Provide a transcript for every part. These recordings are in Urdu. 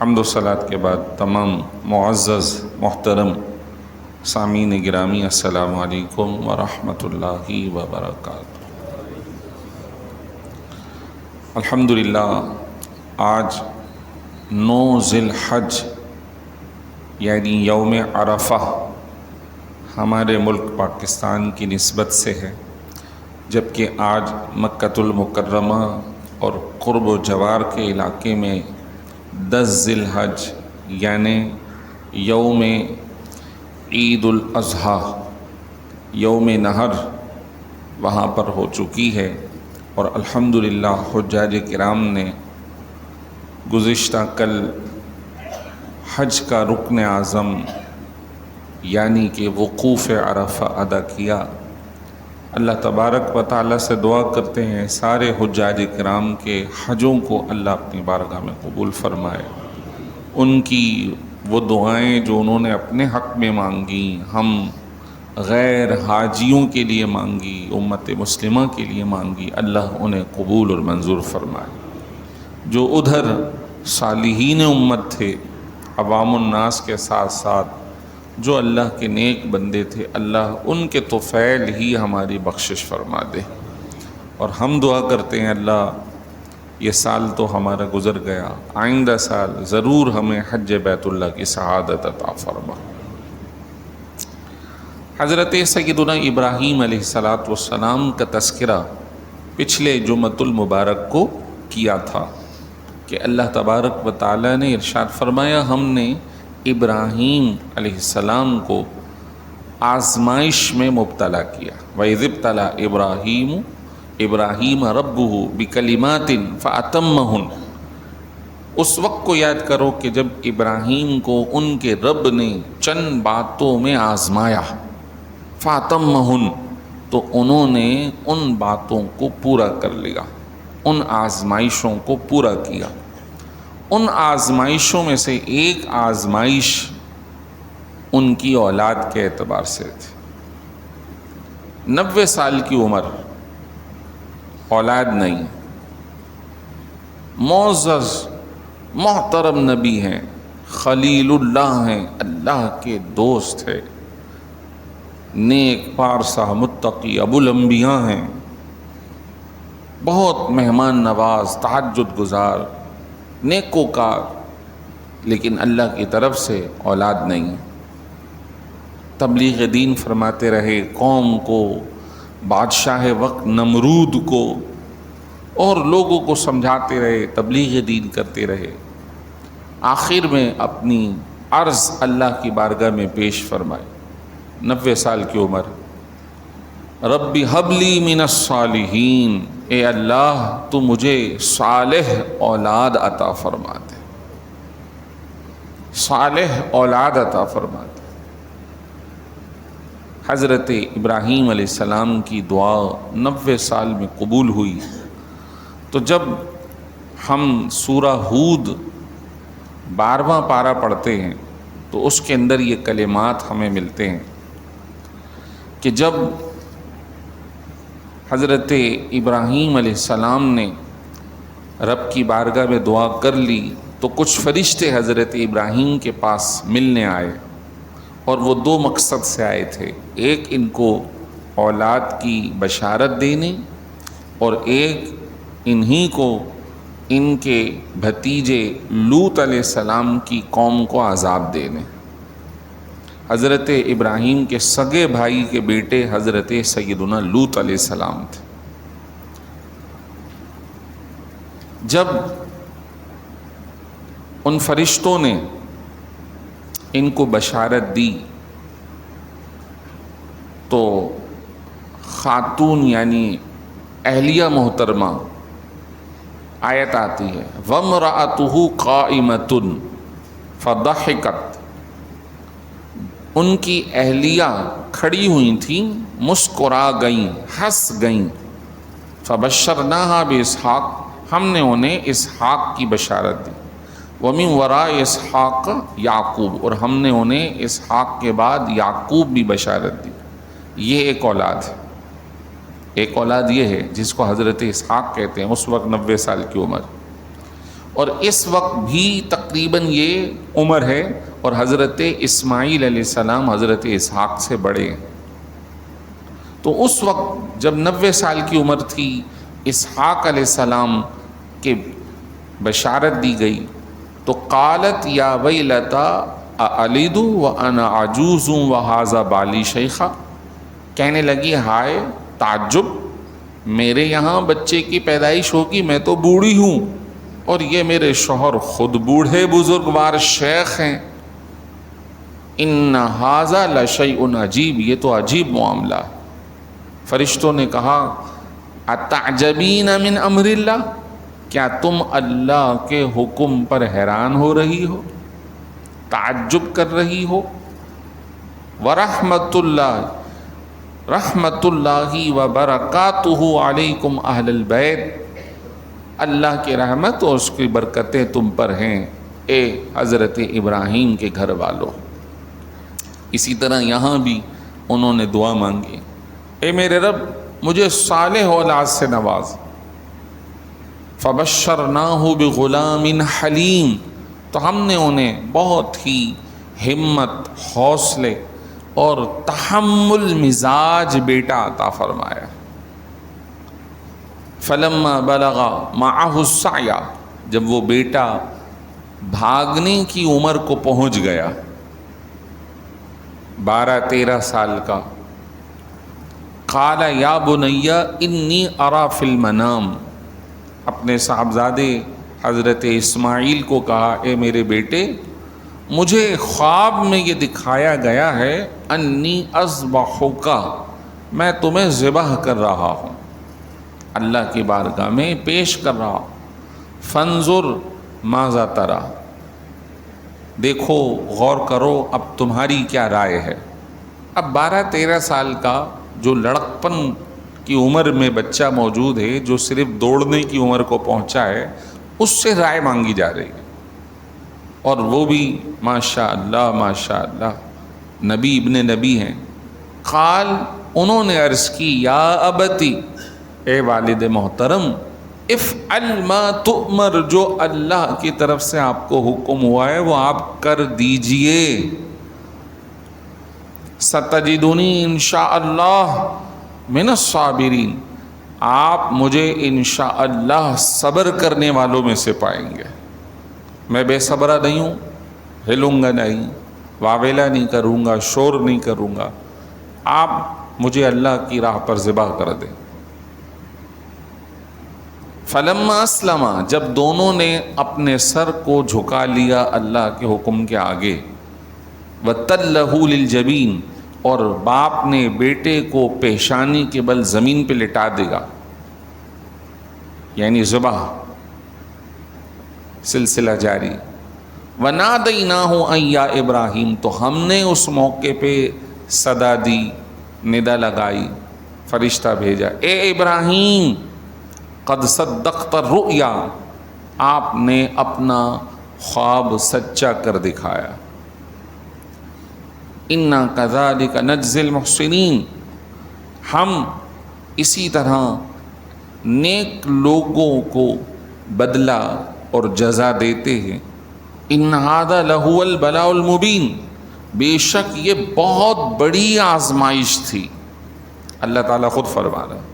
حمد و صلات کے بعد تمام معزز محترم سامعین گرامی السلام علیکم ورحمۃ اللہ وبرکاتہ۔ الحمدللہ آج 9 ذی الحج یعنی یوم عرفہ ہمارے ملک پاکستان کی نسبت سے ہے، جبکہ آج مکۃ المکرمہ اور قرب و جوار کے علاقے میں 10 ذی الحج یعنی یوم عید الاضحیٰ یوم نحر وہاں پر ہو چکی ہے، اور الحمدللہ حجاج کرام نے گزشتہ کل حج کا رکن اعظم یعنی کہ وقوف عرفہ ادا کیا۔ اللہ تبارک و تعالیٰ سے دعا کرتے ہیں سارے حجاج کرام کے حجوں کو اللہ اپنی بارگاہ میں قبول فرمائے۔ ان کی وہ دعائیں جو انہوں نے اپنے حق میں مانگی، ہم غیر حاجیوں کے لیے مانگی، امت مسلمہ کے لیے مانگی، اللہ انہیں قبول اور منظور فرمائے۔ جو ادھر صالحین امت تھے، عوام الناس کے ساتھ ساتھ جو اللہ کے نیک بندے تھے، اللہ ان کے طفیل ہی ہماری بخشش فرما دے۔ اور ہم دعا کرتے ہیں اللہ یہ سال تو ہمارا گزر گیا، آئندہ سال ضرور ہمیں حج بیت اللہ کی سعادت عطا فرما۔ حضرت سیدنا ابراہیم علیہ السلام کا تذکرہ پچھلے جمعۃ المبارک کو کیا تھا کہ اللہ تبارک و تعالیٰ نے ارشاد فرمایا ہم نے ابراہیم علیہ السلام کو آزمائش میں مبتلا کیا۔ وَإِذِ ابْتَلَىٰ إِبْرَاهِيمَ رَبُّهُ بِكَلِمَاتٍ فَأَتَمَّهُنَّ۔ اس وقت کو یاد کرو کہ جب ابراہیم کو ان کے رب نے چند باتوں میں آزمایا، فَأَتَمَّهُنَّ، تو انہوں نے ان باتوں کو پورا کر لیا، ان آزمائشوں کو پورا کیا۔ ان آزمائشوں میں سے ایک آزمائش ان کی اولاد کے اعتبار سے تھی۔ 90 سال کی عمر، اولاد نہیں، معزز محترم نبی ہیں، خلیل اللہ ہیں، اللہ کے دوست ہیں، نیک پارسا متقی ابو الانبیاء ہیں، بہت مہمان نواز، تہجد گزار، نیکوکار، لیکن اللہ کی طرف سے اولاد نہیں۔ تبلیغ دین فرماتے رہے قوم کو، بادشاہ وقت نمرود کو، اور لوگوں کو سمجھاتے رہے، تبلیغ دین کرتے رہے۔ آخر میں اپنی عرض اللہ کی بارگاہ میں پیش فرمائی، 90 سال کی عمر، رب ہب لی من الصالحین، اے اللہ تو مجھے صالح اولاد عطا فرما دے، صالح اولاد عطا فرما دے۔ حضرت ابراہیم علیہ السلام کی دعا 90 سال میں قبول ہوئی۔ تو جب ہم سورہ ہود 12واں پارہ پڑھتے ہیں تو اس کے اندر یہ کلمات ہمیں ملتے ہیں کہ جب حضرت ابراہیم علیہ السلام نے رب کی بارگاہ میں دعا کر لی تو کچھ فرشتے حضرت ابراہیم کے پاس ملنے آئے، اور وہ 2 مقصد سے آئے تھے، ایک ان کو اولاد کی بشارت دینے، اور ایک انہی کو ان کے بھتیجے لوط علیہ السلام کی قوم کو عذاب دینے۔ حضرت ابراہیم کے سگے بھائی کے بیٹے حضرت سیدنا لوط علیہ السلام تھے۔ جب ان فرشتوں نے ان کو بشارت دی تو خاتون یعنی اہلیہ محترمہ، آیت آتی ہے وَامْرَأَتُهُ قَائِمَةٌ فَضَحِكَتْ، ان کی اہلیہ کھڑی ہوئی تھیں، مسکرا گئیں، ہنس گئیں، فَبَشَّرْنَاهَا بِإِسْحَاقَ، ہم نے انہیں اسحاق کی بشارت دی، وَمِن وَرَاءِ اسحاق یعقوب، اور ہم نے انہیں اسحاق کے بعد یعقوب بھی بشارت دی۔ یہ ایک اولاد ہے، ایک اولاد یہ ہے جس کو حضرت اسحاق کہتے ہیں، اس وقت 90 سال کی عمر، اور اس وقت بھی تقریباً یہ عمر ہے، اور حضرت اسماعیل علیہ السلام حضرت اسحاق سے بڑے ہیں۔ تو اس وقت جب 90 سال کی عمر تھی، اسحاق علیہ السلام کے بشارت دی گئی تو قالت یا ویلتا اَأَلِدُ وَأَنَا عَجُوزٌ وَهَذَا بَالِي شَيْخًا، کہنے لگی ہائے تعجب، میرے یہاں بچے کی پیدائش ہوگی، میں تو بوڑھی ہوں اور یہ میرے شوہر خود بوڑھے بزرگوار شیخ ہیں۔ اِنَّ هَذَا لَشَيْءٌ عجیب، یہ تو عجیب معاملہ۔ فرشتوں نے کہا اَتَعْجَبِينَ مِنْ أَمْرِ اللَّهِ، کیا تم اللہ کے حکم پر حیران ہو رہی ہو، تعجب کر رہی ہو؟ وَرَحْمَةُ اللَّهِ رحمت اللہ وبرکاتہ علیکم اہل البیت، اللہ کی رحمت اور اس کی برکتیں تم پر ہیں اے حضرت ابراہیم کے گھر والوں۔ اسی طرح یہاں بھی انہوں نے دعا مانگی، اے میرے رب مجھے صالح اولاد سے نواز۔ فبشرناہ بغلام حلیم، تو ہم نے انہیں بہت ہی ہمت، حوصلے اور تحمل مزاج بیٹا عطا فرمایا۔ فلما بلغ معہ السعی، جب وہ بیٹا بھاگنے کی عمر کو پہنچ گیا، 12-13 سال کا، قال یا بنی انی ارا فی المنام، اپنے صاحبزادے حضرت اسماعیل کو کہا اے میرے بیٹے، مجھے خواب میں یہ دکھایا گیا ہے انی اذبحک، میں تمہیں ذبح کر رہا ہوں، اللہ کی بارگاہ میں پیش کر رہا ہوں۔ فانظر ماذا تری، دیکھو غور کرو اب تمہاری کیا رائے ہے۔ اب 12-13 سال کا جو لڑکپن کی عمر میں بچہ موجود ہے، جو صرف دوڑنے کی عمر کو پہنچا ہے، اس سے رائے مانگی جا رہی ہے، اور وہ بھی ماشاء اللہ نبی ابن نبی ہیں۔ قال، انہوں نے عرض کی یا ابتی، اے والد محترم، افعل ما تؤمر، جو اللہ کی طرف سے آپ کو حکم ہوا ہے وہ آپ کر دیجئے۔ ستجدنی انشاءاللہ من الصابرین، آپ مجھے انشاءاللہ صبر کرنے والوں میں سے پائیں گے۔ میں بے صبرہ نہیں ہوں، ہلوں گا نہیں، واویلا نہیں کروں گا، شور نہیں کروں گا، آپ مجھے اللہ کی راہ پر ذبح کر دیں۔ فلما اسلم، جب دونوں نے اپنے سر کو جھکا لیا اللہ کے حکم کے آگے، وَتَلَّهُ لِلْجَبِينِ، اور باپ نے بیٹے کو پیشانی کے بل زمین پہ لٹا دیا، یعنی ذبح، سلسلہ جاری۔ وَنَادَيْنَاهُ أَن يَا ابراہیم، تو ہم نے اس موقع پہ صدا دی، ندا لگائی، فرشتہ بھیجا، اے ابراہیم قد صدقت الرؤیا، آپ نے اپنا خواب سچا کر دکھایا۔ اِنَّا كَذَلِكَ نَجْزِي الْمُحْسِنِينَ، ہم اسی طرح نیک لوگوں کو بدلہ اور جزا دیتے ہیں۔ اِنَّ هَذَا لَهُوَ الْبَلَاءُ الْمُبِينُ، بے شک یہ بہت بڑی آزمائش تھی، اللہ تعالیٰ خود فرما رہا ہے،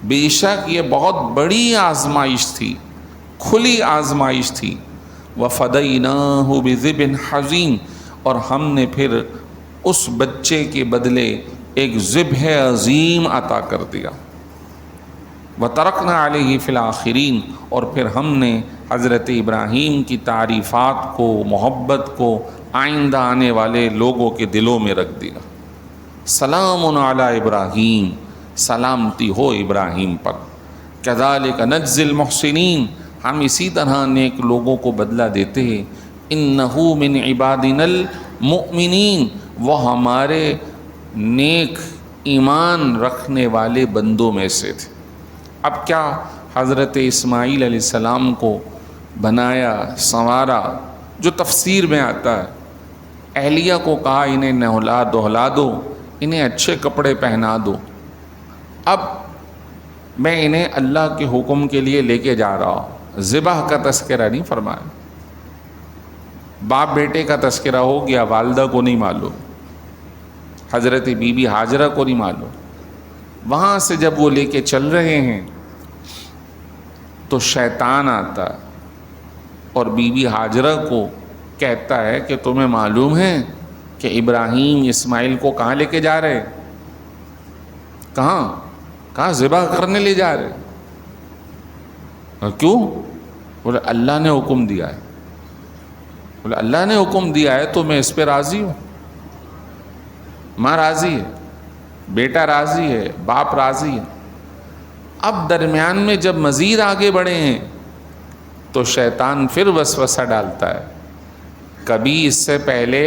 بے شک یہ بہت بڑی آزمائش تھی، کھلی آزمائش تھی۔ وَفَدَيْنَاهُ بِذِبْحٍ عَظِيمٍ، اور ہم نے پھر اس بچے کے بدلے ایک ذبح عظیم عطا کر دیا۔ وَتَرَكْنَا عَلَيْهِ فِي الْآخِرِينَ، اور پھر ہم نے حضرت ابراہیم کی تعریفات کو، محبت کو آئندہ آنے والے لوگوں کے دلوں میں رکھ دیا۔ سلام علی ابراہیم، سلامتی ہو ابراہیم پر۔ کذالک نجزی المحسنین، ہم اسی طرح نیک لوگوں کو بدلہ دیتے ہیں۔ انہ من عبادنا المؤمنین، وہ ہمارے نیک ایمان رکھنے والے بندوں میں سے تھے۔ اب کیا حضرت اسماعیل علیہ السلام کو بنایا، سنوارا، جو تفسیر میں آتا ہے، اہلیہ کو کہا انہیں نہلا دہلا دو، انہیں اچھے کپڑے پہنا دو، اب میں انہیں اللہ کے حکم کے لیے لے کے جا رہا ہوں، ذبح کا تذکرہ نہیں فرمایا. باپ بیٹے کا تذکرہ ہو گیا، والدہ کو نہیں معلوم، حضرت بی بی ہاجرہ کو نہیں معلوم. وہاں سے جب وہ لے کے چل رہے ہیں تو شیطان آتا اور بی بی ہاجرہ کو کہتا ہے کہ تمہیں معلوم ہے کہ ابراہیم اسماعیل کو کہاں لے کے جا رہے؟ کہاں ذبح کرنے لے جا رہے؟ اور کیوں؟ بولے اللہ نے حکم دیا ہے. بولے اللہ نے حکم دیا ہے تو میں اس پہ راضی ہوں. ماں راضی ہے، بیٹا راضی ہے، باپ راضی ہے. اب درمیان میں جب مزید آگے بڑھے ہیں تو شیطان پھر وسوسہ ڈالتا ہے. کبھی اس سے پہلے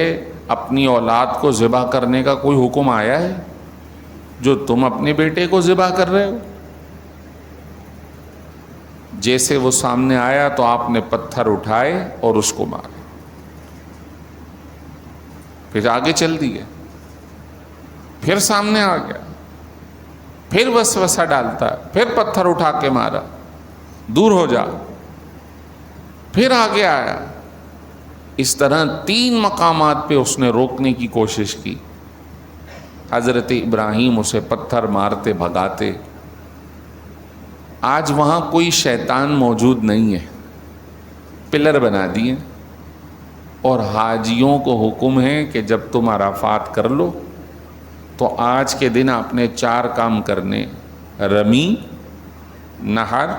اپنی اولاد کو ذبح کرنے کا کوئی حکم آیا ہے جو تم اپنے بیٹے کو ذبح کر رہے ہو؟ جیسے وہ سامنے آیا تو آپ نے پتھر اٹھائے اور اس کو مارے، پھر آگے چل دیے. پھر سامنے آ گیا، پھر وسوسہ ڈالتا ہے، پھر پتھر اٹھا کے مارا، دور ہو جا. پھر آگے آیا. اس طرح 3 مقامات پہ اس نے روکنے کی کوشش کی. حضرت ابراہیم اسے پتھر مارتے بھگاتے. آج وہاں کوئی شیطان موجود نہیں ہے، پلر بنا دیے اور حاجیوں کو حکم ہے کہ جب تم عرفات کر لو تو آج کے دن آپ نے 4 کام کرنے: رمی، نہر،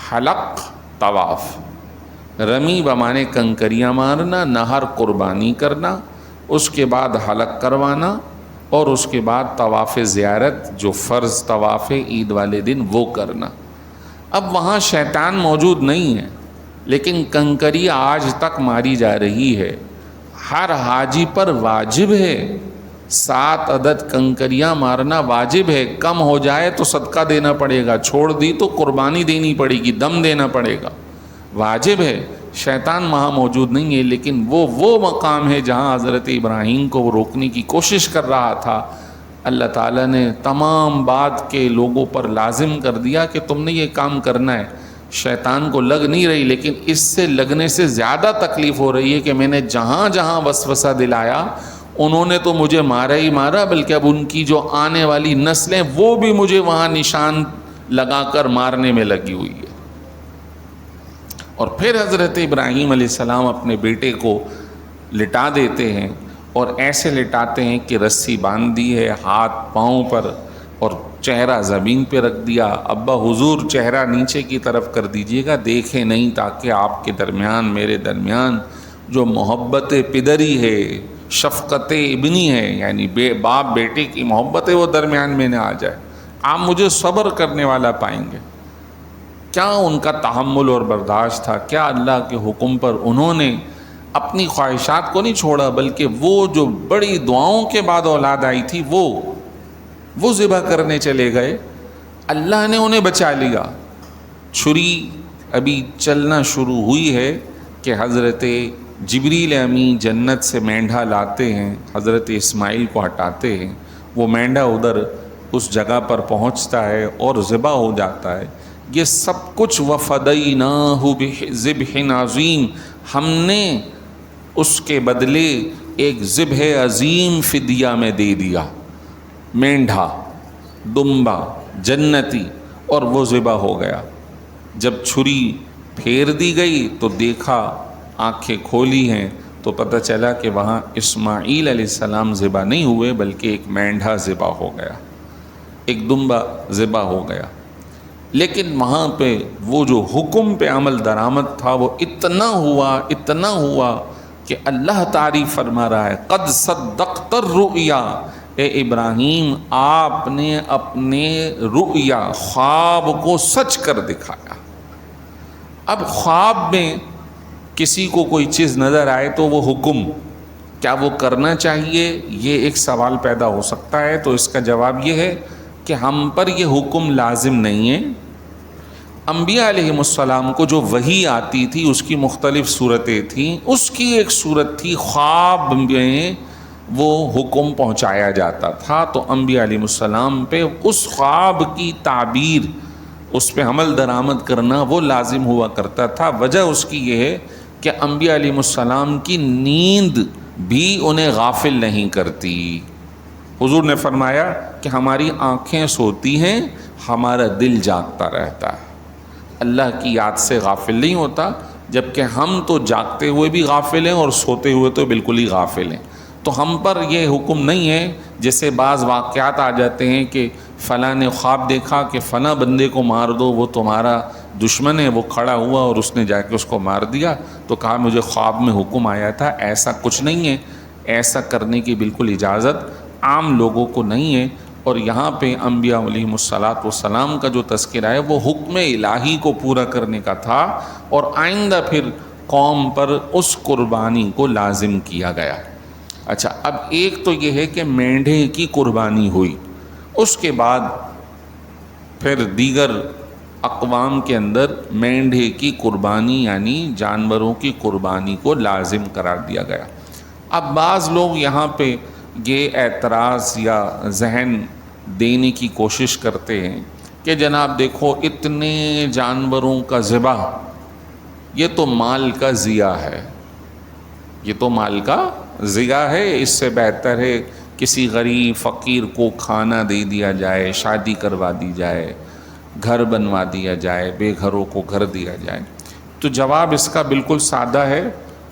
حلق، طواف. رمی بمانے کنکریاں مارنا، نہر قربانی کرنا، اس کے بعد حلق کروانا، اور اس کے بعد طواف زیارت جو فرض طواف عید والے دن وہ کرنا. اب وہاں شیطان موجود نہیں ہے لیکن کنکری آج تک ماری جا رہی ہے. ہر حاجی پر واجب ہے 7 عدد کنکریاں مارنا واجب ہے. کم ہو جائے تو صدقہ دینا پڑے گا، چھوڑ دی تو قربانی دینی پڑے گی، دم دینا پڑے گا، واجب ہے. شیطان وہاں موجود نہیں ہے لیکن وہ مقام ہے جہاں حضرت ابراہیم کو وہ روکنے کی کوشش کر رہا تھا. اللہ تعالیٰ نے تمام بعد کے لوگوں پر لازم کر دیا کہ تم نے یہ کام کرنا ہے. شیطان کو لگ نہیں رہی لیکن اس سے لگنے سے زیادہ تکلیف ہو رہی ہے کہ میں نے جہاں جہاں وسوسہ دلایا انہوں نے تو مجھے مارا ہی مارا، بلکہ اب ان کی جو آنے والی نسلیں وہ بھی مجھے وہاں نشان لگا کر مارنے میں لگی ہوئی ہے. اور پھر حضرت ابراہیم علیہ السلام اپنے بیٹے کو لٹا دیتے ہیں اور ایسے لٹاتے ہیں کہ رسی باندھ دی ہے ہاتھ پاؤں پر اور چہرہ زمین پہ رکھ دیا. ابا حضور چہرہ نیچے کی طرف کر دیجئے گا، دیکھیں نہیں، تاکہ آپ کے درمیان میرے درمیان جو محبت پدری ہے، شفقت ابنی ہے، یعنی باپ بیٹے کی محبت ہے، وہ درمیان میں نہ آ جائے. آپ مجھے صبر کرنے والا پائیں گے. کیا ان کا تحمل اور برداشت تھا، کیا اللہ کے حکم پر انہوں نے اپنی خواہشات کو نہیں چھوڑا، بلکہ وہ جو بڑی دعاؤں کے بعد اولاد آئی تھی وہ ذبح کرنے چلے گئے. اللہ نے انہیں بچا لیا. چھری ابھی چلنا شروع ہوئی ہے کہ حضرت جبریل امین جنت سے مینڈھا لاتے ہیں، حضرت اسماعیل کو ہٹاتے ہیں. وہ مینڈھا ادھر اس جگہ پر پہنچتا ہے اور ذبح ہو جاتا ہے. یہ سب کچھ وَفَدَيْنَاهُ بِذِبْحٍ عَظِيمٍ، ہم نے اس کے بدلے ایک ذبح عظیم فدیہ میں دے دیا. مینڈھا، دمبا، جنتی، اور وہ ذبح ہو گیا. جب چھری پھیر دی گئی تو دیکھا، آنکھیں کھولی ہیں تو پتہ چلا کہ وہاں اسماعیل علیہ السلام ذبح نہیں ہوئے بلکہ ایک مینڈھا ذبح ہو گیا، ایک دمبا ذبح ہو گیا. لیکن وہاں پہ وہ جو حکم پہ عمل درآمد تھا وہ اتنا ہوا کہ اللہ تعریف فرما رہا ہے، قد صدقت الرؤیا، اے ابراہیم آپ نے اپنے رؤیا خواب کو سچ کر دکھایا. اب خواب میں کسی کو کوئی چیز نظر آئے تو وہ حکم کیا وہ کرنا چاہیے، یہ ایک سوال پیدا ہو سکتا ہے. تو اس کا جواب یہ ہے کہ ہم پر یہ حکم لازم نہیں ہے. انبیاء علیہم السلام کو جو وحی آتی تھی اس کی مختلف صورتیں تھیں. اس کی ایک صورت تھی خواب میں وہ حکم پہنچایا جاتا تھا، تو انبیاء علیہم السلام پہ اس خواب کی تعبیر اس پہ عمل درآمد کرنا وہ لازم ہوا کرتا تھا۔ وجہ اس کی یہ ہے کہ انبیاء علیہ السلام کی نیند بھی انہیں غافل نہیں کرتی۔ حضور نے فرمایا کہ ہماری آنکھیں سوتی ہیں، ہمارا دل جاگتا رہتا ہے، اللہ کی یاد سے غافل نہیں ہوتا، جبکہ ہم تو جاگتے ہوئے بھی غافل ہیں اور سوتے ہوئے تو بالکل ہی غافل ہیں۔ تو ہم پر یہ حکم نہیں ہے، جیسے بعض واقعات آ جاتے ہیں کہ فلاں نے خواب دیکھا کہ فلاں بندے کو مار دو، وہ تمہارا دشمن ہے، وہ کھڑا ہوا اور اس نے جا کے اس کو مار دیا، تو کہا مجھے خواب میں حکم آیا تھا۔ ایسا کچھ نہیں ہے، ایسا کرنے کی بالکل اجازت عام لوگوں کو نہیں ہے۔ اور یہاں پہ انبیاء علیہم السلام کا جو تذکرہ ہے وہ حکم الہی کو پورا کرنے کا تھا، اور آئندہ پھر قوم پر اس قربانی کو لازم کیا گیا۔ اچھا، اب ایک تو یہ ہے کہ مینڈھے کی قربانی ہوئی، اس کے بعد پھر دیگر اقوام کے اندر مینڈھے کی قربانی یعنی جانوروں کی قربانی کو لازم قرار دیا گیا۔ اب بعض لوگ یہاں پہ یہ اعتراض یا ذہن دینے کی کوشش کرتے ہیں کہ جناب دیکھو اتنے جانوروں کا ذبح، یہ تو مال کا ضیاع ہے، یہ تو مال کا ضیاع ہے، اس سے بہتر ہے کسی غریب فقیر کو کھانا دے دیا جائے، شادی کروا دی جائے، گھر بنوا دیا جائے، بے گھروں کو گھر دیا جائے۔ تو جواب اس کا بالکل سادہ ہے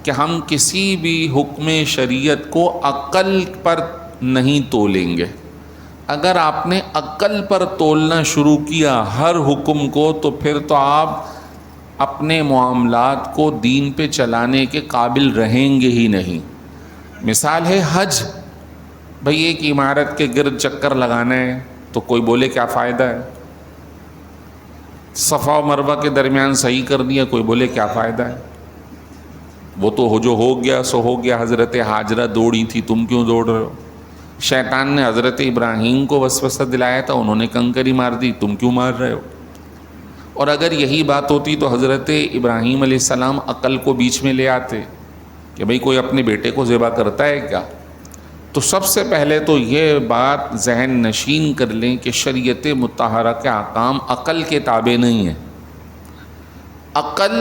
کہ ہم کسی بھی حکم شریعت کو عقل پر نہیں تولیں گے۔ اگر آپ نے عقل پر تولنا شروع کیا ہر حکم کو، تو پھر تو آپ اپنے معاملات کو دین پہ چلانے کے قابل رہیں گے ہی نہیں۔ مثال ہے حج، بھئی ایک عمارت کے گرد چکر لگانا ہے تو کوئی بولے کیا فائدہ ہے، صفا و مروہ کے درمیان صحیح کر دیا، کوئی بولے کیا فائدہ ہے، وہ تو جو ہو گیا سو ہو گیا، حضرت ہاجرہ دوڑی تھی تم کیوں دوڑ رہے ہو، شیطان نے حضرت ابراہیم کو وسوسہ دلایا تھا، انہوں نے کنکری مار دی، تم کیوں مار رہے ہو۔ اور اگر یہی بات ہوتی تو حضرت ابراہیم علیہ السلام عقل کو بیچ میں لے آتے کہ بھئی کوئی اپنے بیٹے کو ذبح کرتا ہے کیا۔ تو سب سے پہلے تو یہ بات ذہن نشین کر لیں کہ شریعت مطہرہ کے احکام عقل کے تابع نہیں ہیں، عقل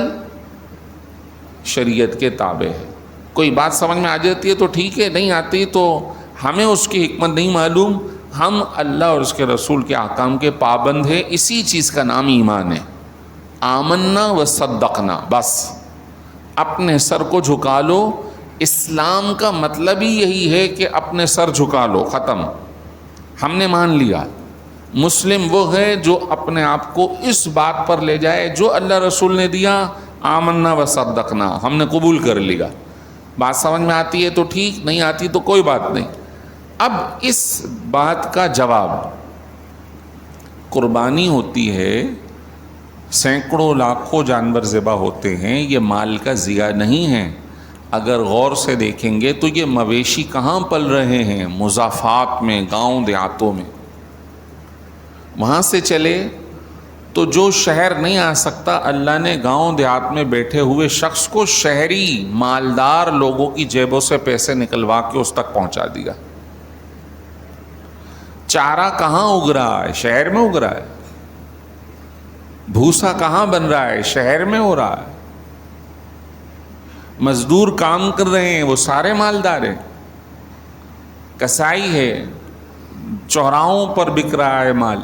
شریعت کے تابع ہے۔ کوئی بات سمجھ میں آ جاتی ہے تو ٹھیک ہے، نہیں آتی تو ہمیں اس کی حکمت نہیں معلوم، ہم اللہ اور اس کے رسول کے احکام کے پابند ہیں، اسی چیز کا نام ایمان ہے۔ آمنا و صدقنا، بس اپنے سر کو جھکا لو۔ اسلام کا مطلب ہی یہی ہے کہ اپنے سر جھکا لو، ختم، ہم نے مان لیا۔ مسلم وہ ہے جو اپنے آپ کو اس بات پر لے جائے جو اللہ رسول نے دیا، آمنا و صدقنا، ہم نے قبول کر لیا۔ بات سمجھ میں آتی ہے تو ٹھیک، نہیں آتی تو کوئی بات نہیں۔ اب اس بات کا جواب، قربانی ہوتی ہے، سینکڑوں لاکھوں جانور ذبح ہوتے ہیں، یہ مال کا ضیاع نہیں ہے۔ اگر غور سے دیکھیں گے تو یہ مویشی کہاں پل رہے ہیں؟ مضافات میں، گاؤں دیہاتوں میں۔ وہاں سے چلے تو جو شہر نہیں آ سکتا، اللہ نے گاؤں دیہات میں بیٹھے ہوئے شخص کو شہری مالدار لوگوں کی جیبوں سے پیسے نکلوا کے اس تک پہنچا دیا۔ چارہ کہاں اگ رہا ہے؟ شہر میں اگ رہا ہے۔ بھوسا کہاں بن رہا ہے؟ شہر میں ہو رہا ہے۔ مزدور کام کر رہے ہیں، وہ سارے مالدار ہیں۔ کسائی ہے، چوراہوں پر بک رہا ہے مال۔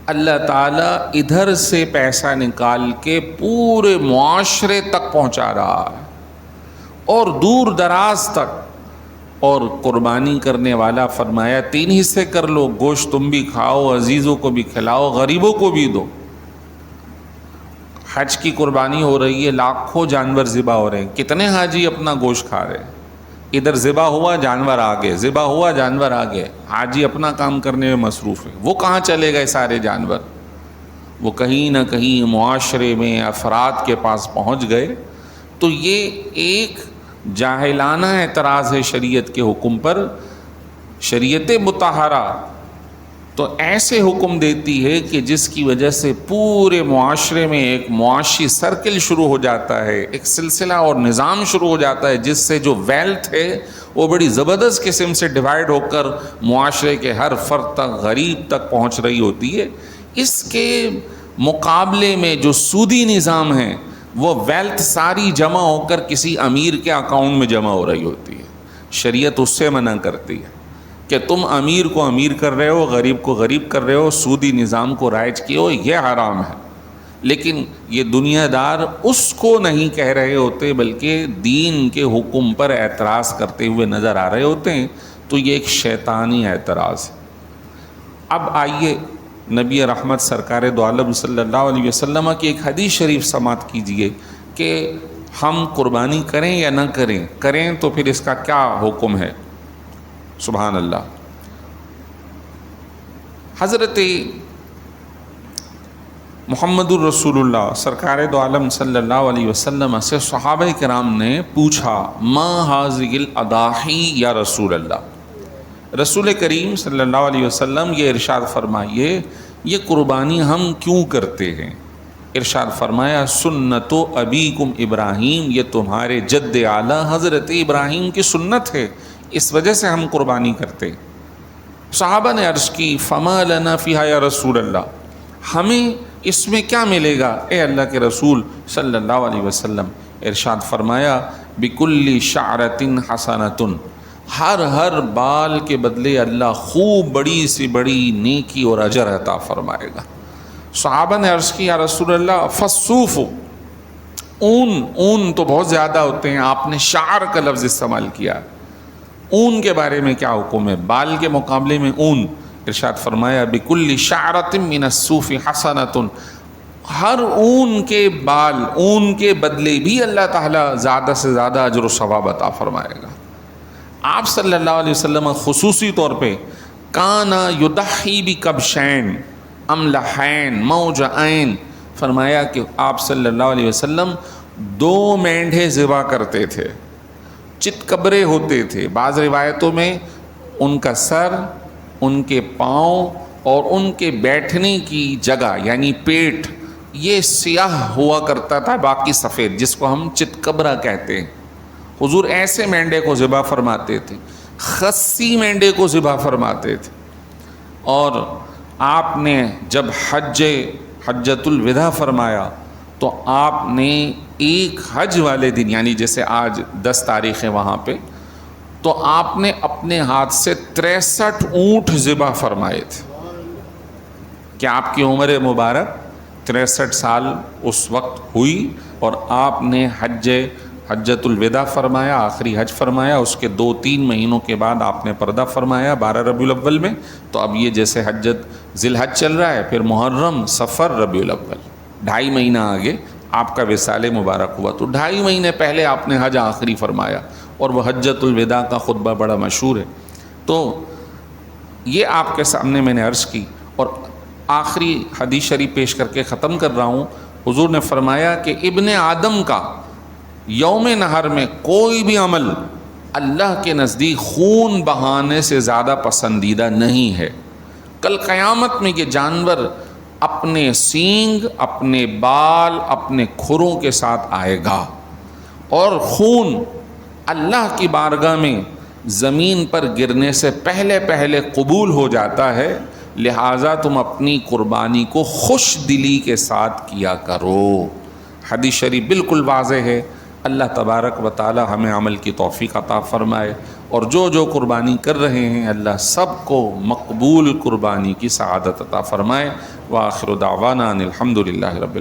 اللہ تعالیٰ ادھر سے پیسہ نکال کے پورے معاشرے تک پہنچا رہا ہے، اور دور دراز تک۔ اور قربانی کرنے والا فرمایا 3 حصے کر لو، گوشت تم بھی کھاؤ، عزیزوں کو بھی کھلاؤ، غریبوں کو بھی دو۔ حج کی قربانی ہو رہی ہے، لاکھوں جانور ذبح ہو رہے ہیں، کتنے حاجی اپنا گوشت کھا رہے ہیں؟ ادھر ذبح ہوا جانور آگے، ذبح ہوا جانور آگے، حاجی اپنا کام کرنے میں مصروف ہے۔ وہ کہاں چلے گئے سارے جانور؟ وہ کہیں نہ کہیں معاشرے میں افراد کے پاس پہنچ گئے۔ تو یہ ایک جاہلانہ اعتراض ہے شریعت کے حکم پر۔ شریعت مطہرہ تو ایسے حکم دیتی ہے کہ جس کی وجہ سے پورے معاشرے میں ایک معاشی سرکل شروع ہو جاتا ہے، ایک سلسلہ اور نظام شروع ہو جاتا ہے، جس سے جو ویلتھ ہے وہ بڑی زبردست قسم سے ڈیوائیڈ ہو کر معاشرے کے ہر فرد تک، غریب تک پہنچ رہی ہوتی ہے۔ اس کے مقابلے میں جو سودی نظام ہے وہ ویلتھ ساری جمع ہو کر کسی امیر کے اکاؤنٹ میں جمع ہو رہی ہوتی ہے. شریعت اس سے منع کرتی ہے کہ تم امیر کو امیر کر رہے ہو، غریب کو غریب کر رہے ہو، سودی نظام کو رائج کیے ہو، یہ حرام ہے. لیکن یہ دنیا دار اس کو نہیں کہہ رہے ہوتے بلکہ دین کے حکم پر اعتراض کرتے ہوئے نظر آ رہے ہوتے ہیں. تو یہ ایک شیطانی اعتراض ہے. اب آئیے نبی رحمت سرکار دو عالم صلی اللہ علیہ وسلم کی ایک حدیث شریف سماعت کیجئے کہ ہم قربانی کریں یا نہ کریں، کریں تو پھر اس کا کیا حکم ہے. سبحان اللہ. حضرت محمد الرسول اللہ سرکار دو عالم صلی اللہ علیہ وسلم سے صحابہ کرام نے پوچھا ما ہذہ الاضاحی یا رسول اللہ. رسول کریم صلی اللہ علیہ وسلم یہ ارشاد فرمائیے یہ قربانی ہم کیوں کرتے ہیں؟ ارشاد فرمایا سنت ابیکم ابراہیم، یہ تمہارے جد اعلیٰ حضرت ابراہیم کی سنت ہے، اس وجہ سے ہم قربانی کرتے. صحابہ نے عرض کی فما لنا فیہا یا رسول اللہ، ہمیں اس میں کیا ملے گا اے اللہ کے رسول صلی اللہ علیہ وسلم؟ ارشاد فرمایا بکل شعرۃ حسنۃ، ہر بال کے بدلے اللہ خوب بڑی سی بڑی نیکی اور اجر عطا فرمائے گا. صحابہ نے عرض کی یا رسول اللہ فالصوف، اون تو بہت زیادہ ہوتے ہیں، آپ نے شعر کا لفظ استعمال کیا، اون کے بارے میں کیا حکم ہے؟ بال کے مقابلے میں اون. ارشاد فرمایا بکل شعرۃ من الصوف حسنۃ، ہر اون کے بال، اون کے بدلے بھی اللہ تعالیٰ زیادہ سے زیادہ اجر و ثواب عطا فرمائے گا. آپ صلی اللہ علیہ وسلم خصوصی طور پہ کانا یضحی بکبشین املحین موجعین، فرمایا کہ آپ صلی اللہ علیہ وسلم 2 مینڈھے ذبح کرتے تھے، چتکبرے ہوتے تھے. بعض روایتوں میں ان کا سر، ان کے پاؤں اور ان کے بیٹھنے کی جگہ یعنی پیٹ یہ سیاہ ہوا کرتا تھا، باقی سفید، جس کو ہم چتکبرا کہتے ہیں. حضور ایسے مینڈے کو ذبح فرماتے تھے، خصی مینڈے کو ذبح فرماتے تھے. اور آپ نے جب حجۃ الوداع فرمایا تو آپ نے ایک حج والے دن یعنی جیسے آج 10 تاریخ ہے وہاں پہ، تو آپ نے اپنے ہاتھ سے 63 اونٹ ذبح فرمائے تھے. کہ آپ کی عمر مبارک 63 سال اس وقت ہوئی اور آپ نے حجۃ الوداع فرمایا، آخری حج فرمایا. اس کے 2-3 مہینوں کے بعد آپ نے پردہ فرمایا 12 ربیع الاول میں. تو اب یہ جیسے ذی الحج چل رہا ہے، پھر محرم، صفر، ربیع الاول، 2.5 مہینہ آگے آپ کا وصال مبارک ہوا. تو 2.5 مہینے پہلے آپ نے حج آخری فرمایا، اور وہ حجۃ الوداع کا خطبہ بڑا مشہور ہے. تو یہ آپ کے سامنے میں نے عرض کی. اور آخری حدیث شریف پیش کر کے ختم کر رہا ہوں. حضور نے فرمایا کہ ابن آدم کا یوم نحر میں کوئی بھی عمل اللہ کے نزدیک خون بہانے سے زیادہ پسندیدہ نہیں ہے. کل قیامت میں یہ جانور اپنے سینگ، اپنے بال، اپنے کھروں کے ساتھ آئے گا، اور خون اللہ کی بارگاہ میں زمین پر گرنے سے پہلے قبول ہو جاتا ہے. لہٰذا تم اپنی قربانی کو خوش دلی کے ساتھ کیا کرو. حدیث شریف بالکل واضح ہے. اللہ تبارک و تعالی ہمیں عمل کی توفیق عطا فرمائے، اور جو قربانی کر رہے ہیں اللہ سب کو مقبول قربانی کی سعادت عطا فرمائے. وآخر دعوانا ان الحمد للہ رب العالمین.